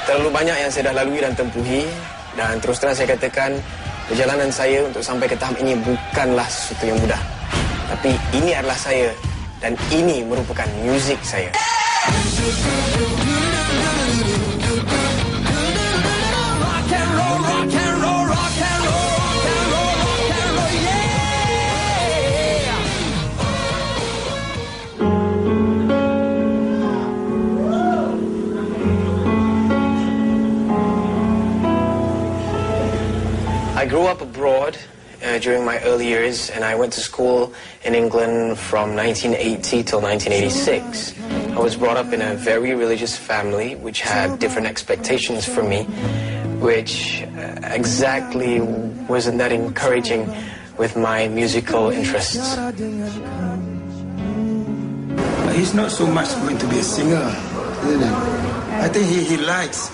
Terlalu banyak yang saya dah lalui dan tempuhi, dan terus terang saya katakan perjalanan saya untuk sampai ke tahap ini bukanlah sesuatu yang mudah. Tapi ini adalah saya dan ini merupakan muzik saya. I grew up abroad during my early years, and I went to school in England from 1980 till 1986. I was brought up in a very religious family which had different expectations from me, which exactly wasn't that encouraging with my musical interests. He's not so much going to be a singer, isn't he? I think he likes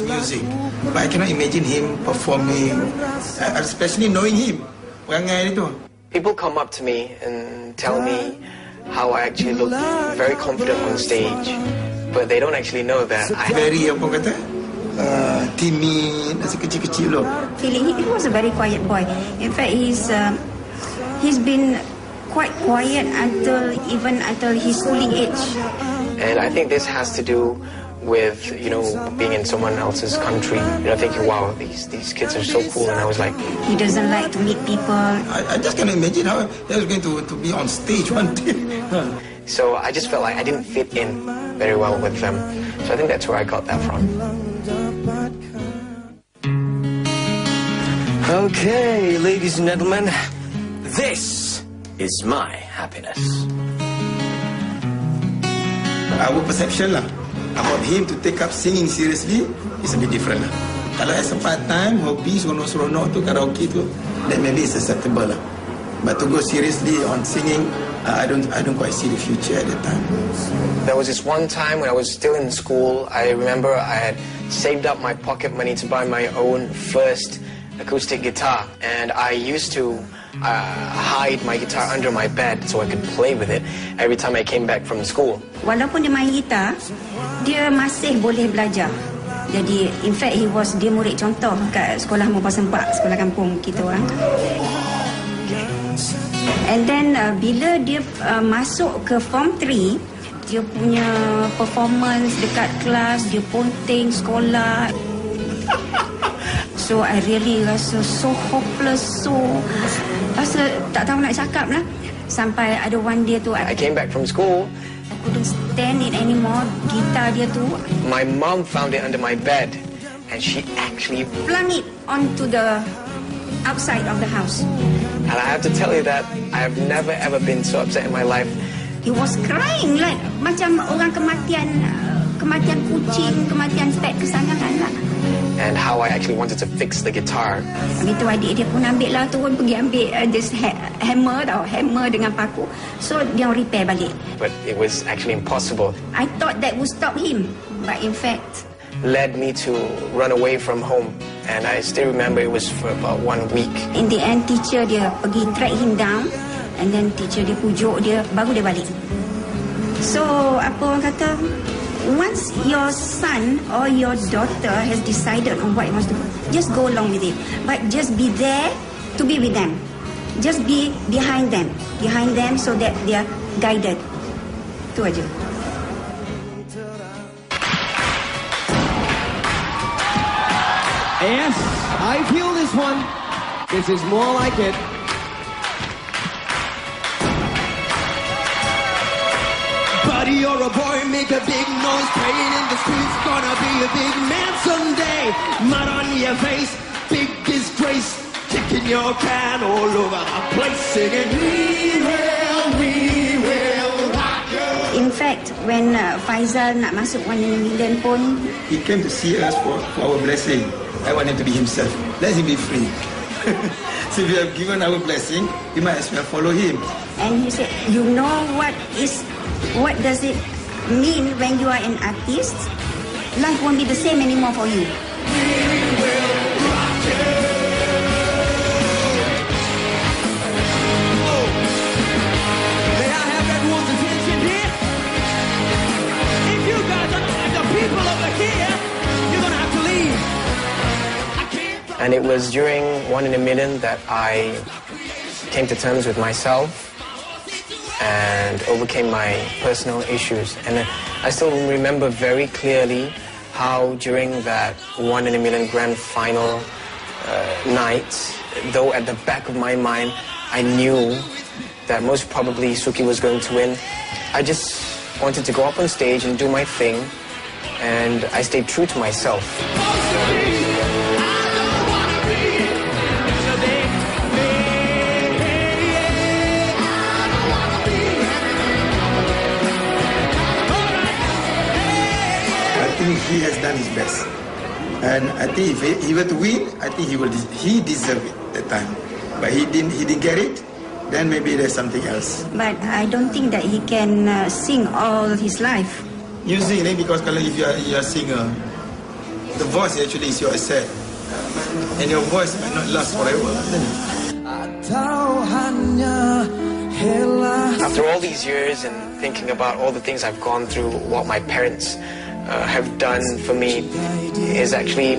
music, but I cannot imagine him performing, especially knowing him. People come up to me and tell me how I actually look very confident on stage, but they don't actually know that I very timid, kecil-kecil loh. Feeling he was a very quiet boy. In fact, he's been quite quiet until his schooling age. And I think this has to do with, being in someone else's country, thinking, wow, these kids are so cool. And I was like, he doesn't like to meet people. I just can't imagine how he was going to be on stage one day. So I just felt like I didn't fit in very well with them. So I think that's where I got that from. Okay, ladies and gentlemen, this is my happiness. Our perception about him to take up singing seriously is a bit different lah. Kalau as a part-time, hobby, seronok-seronok tu, karaoke tu, then maybe it's acceptable lah. But to go seriously on singing, I don't quite see the future at that time. There was this one time when I was still in school. I remember I had saved up my pocket money to buy my own first acoustic guitar, and I used to hide my guitar under my bed so I could play with it every time I came back from school. Walaupun dia main gitar, dia masih boleh belajar. Jadi, in fact, dia murid contoh kat sekolah Mopah Sempak, sekolah kampung kita orang. And then, bila dia masuk ke Form 3, dia punya performance dekat kelas, dia ponteng sekolah. So, I really rasa so hopeless, rasa tak tahu nak cakap lah. Sampai ada one day tu, I came back from school. I couldn't stand it anymore. Gitar dia tu, my mom found it under my bed, and she actually flung it onto the outside of the house. And I have to tell you that I have never ever been so upset in my life. He was crying like macam orang kematian kucing, kematian pet kesayangan lah. And how I actually wanted to fix the guitar. Habis tu adik dia pun ambil lah, turun pergi ambil this hammer dengan paku. So dia repair balik. But it was actually impossible. I thought that would stop him, but in fact led me to run away from home. And I still remember it was for about 1 week. In the end, teacher dia pergi track him down, and then teacher dia pujuk dia, baru dia balik. So apa orang kata, once your son or your daughter has decided on what he wants to do, just go along with it. But just be there to be with them. Just be behind them so that they are guided. Itu aja. Yes, I feel this one. This is more like it. Buddy, you're a boy, make a big noise, playing in the streets, gonna be a big man someday. Mud on your face, big disgrace, kicking your can all over the place, singing, we will rock you. In fact, when Faizal nak masuk 1 million pun, he came to see us for our blessing. I want him to be himself. Let him be free. So if we have given our blessing, we might as well follow him. And he said, you know what does it mean when you are an artist? Life won't be the same anymore for you. May I have everyone's attention here? If you guys are like the people over here, you're gonna have And it was during One in a Million that I came to terms with myself and overcame my personal issues. And I still remember very clearly how during that One in a Million grand final night, though at the back of my mind I knew that most probably Suki was going to win, I just wanted to go up on stage and do my thing, and I stayed true to myself. I think he has done his best, and I think if he were to win, I think he deserved it that time, but he didn't get it. Then maybe there's something else. But I don't think that he can sing all his life. You sing, because if you are a singer, the voice actually is your asset, and your voice might not last forever. After all these years and thinking about all the things I've gone through, what my parents have done for me is actually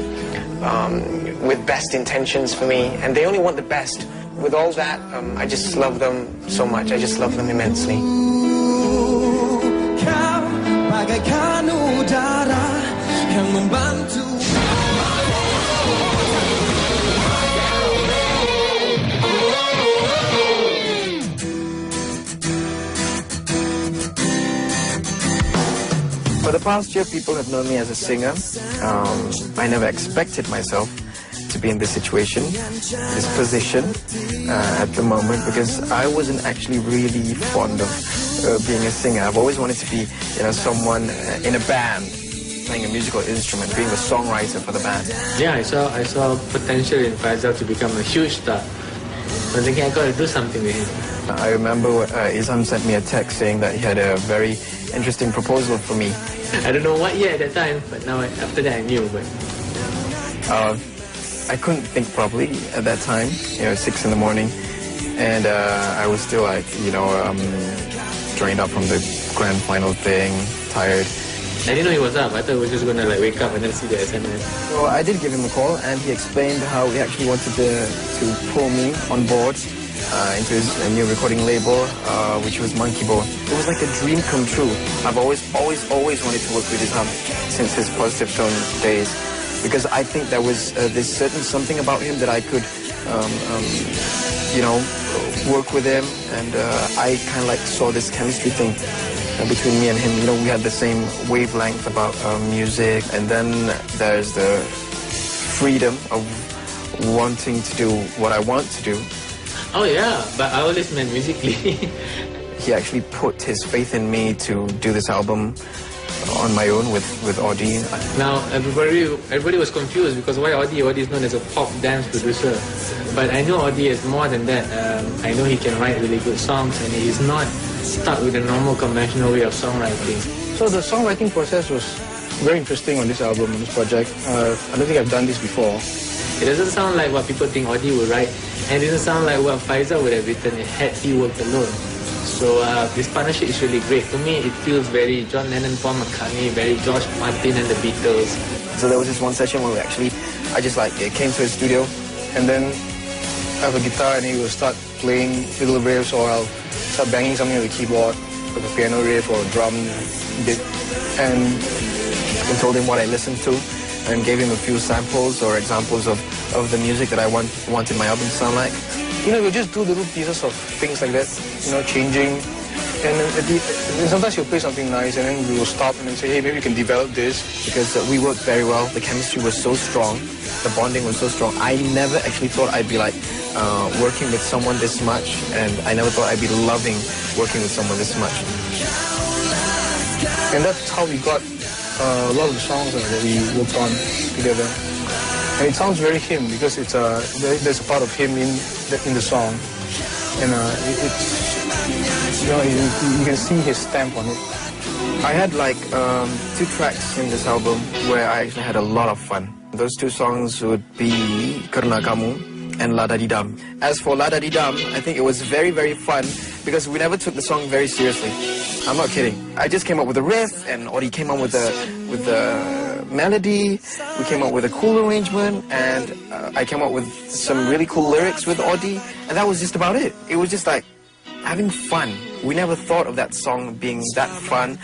with best intentions for me, and they only want the best. With all that, I just love them so much. I just love them immensely. For the past year, people have known me as a singer. I never expected myself to be in this situation, this position at the moment, because I wasn't actually really fond of being a singer. I've always wanted to be, someone in a band, playing a musical instrument, being a songwriter for the band. Yeah, I saw potential in Faizal to become a huge star. I'm thinking I got to do something with him. I remember Isam sent me a text saying that he had a very interesting proposal for me. I don't know what year at that time, but now after that I knew. But I couldn't think properly at that time, 6 in the morning, and I was still like, drained up from the grand final thing, tired. I didn't know he was up. I thought he was just gonna wake up and then see the SMS. So I did give him a call, and he explained how he actually wanted to pull me on board into his new recording label, which was Monkey Bone. It was like a dream come true. I've always wanted to work with Isam since his Positive Tone days, because I think there was this certain something about him that I could, work with him, and I kind of saw this chemistry thing between me and him. We had the same wavelength about music, and then there's the freedom of wanting to do what I want to do. Oh yeah, but I always meant musically. He actually put his faith in me to do this album on my own with Audi. Now everybody was confused because why Audi? Audi is known as a pop dance producer, but I know Audi is more than that. I know he can write really good songs, and he's not stuck with the normal conventional way of songwriting. So the songwriting process was very interesting on this album, on this project. I don't think I've done this before. It doesn't sound like what people think Audi would write, and it doesn't sound like what Faizal would have written had he worked alone. So this partnership is really great. To me, it feels very John Lennon, Paul McCartney, very George Martin and the Beatles. So there was this one session where I just came to his studio, and then I have a guitar, and he will start playing little riffs, or I'll start banging something on the keyboard, like a piano riff or a drum bit, and I told him what I listened to, and gave him a few samples or examples of the music that I wanted my album to sound like. We'll just do little pieces of things like that, changing. And sometimes he'll play something nice, and then we will stop and then say, hey, maybe we can develop this. Because we worked very well. The chemistry was so strong. The bonding was so strong. I never actually thought I'd be working with someone this much, and I never thought I'd be loving working with someone this much. And that's how we got a lot of the songs that we worked on together. And it sounds very him, because there's a part of him in the song, and you can see his stamp on it. I had 2 tracks in this album where I actually had a lot of fun. Those 2 songs would be Karena Kamu and Lada Di Dam. As for Lada Di Dam, I think it was very, very fun because we never took the song very seriously. I'm not kidding. I just came up with a riff, and Audi came on with the melody, we came up with a cool arrangement, and I came up with some really cool lyrics with Audie, and that was just about it. It was just like having fun. We never thought of that song being that fun,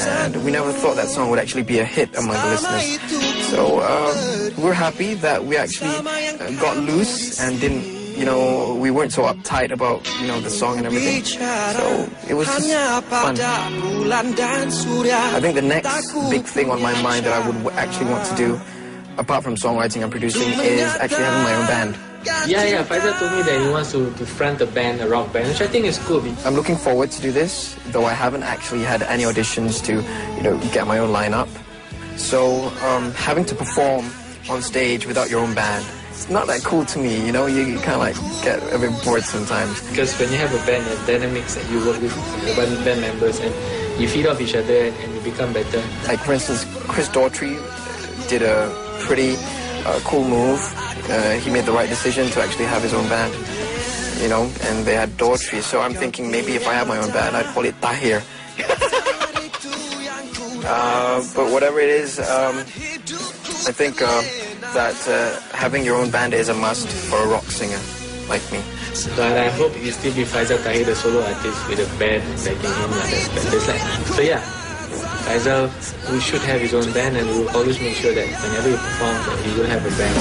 and we never thought that song would actually be a hit among the listeners. So we're happy that we actually got loose and didn't, we weren't so uptight about, the song and everything. So it was just fun. I think the next big thing on my mind that I would actually want to do, apart from songwriting and producing, is actually having my own band. Yeah, Faizal told me that he wants to front a band, a rock band, which I think is cool. I'm looking forward to do this, though I haven't actually had any auditions to, get my own lineup. So having to perform on stage without your own band, it's not that cool to me, you kind of like get a bit bored sometimes. Because when you have a band, there's dynamics that you work with the band members and you feed off each other and you become better. Like for instance, Chris Daughtry did a pretty cool move. He made the right decision to actually have his own band, and they had Daughtry. So I'm thinking maybe if I have my own band, I'd call it Tahir. But whatever it is, I think that having your own band is a must for a rock singer like me. But I hope you still be Faizal Tahir, the solo artist with a band backing him. So yeah, Faizal, we should have his own band, and we'll always make sure that whenever he performs, he will have a band.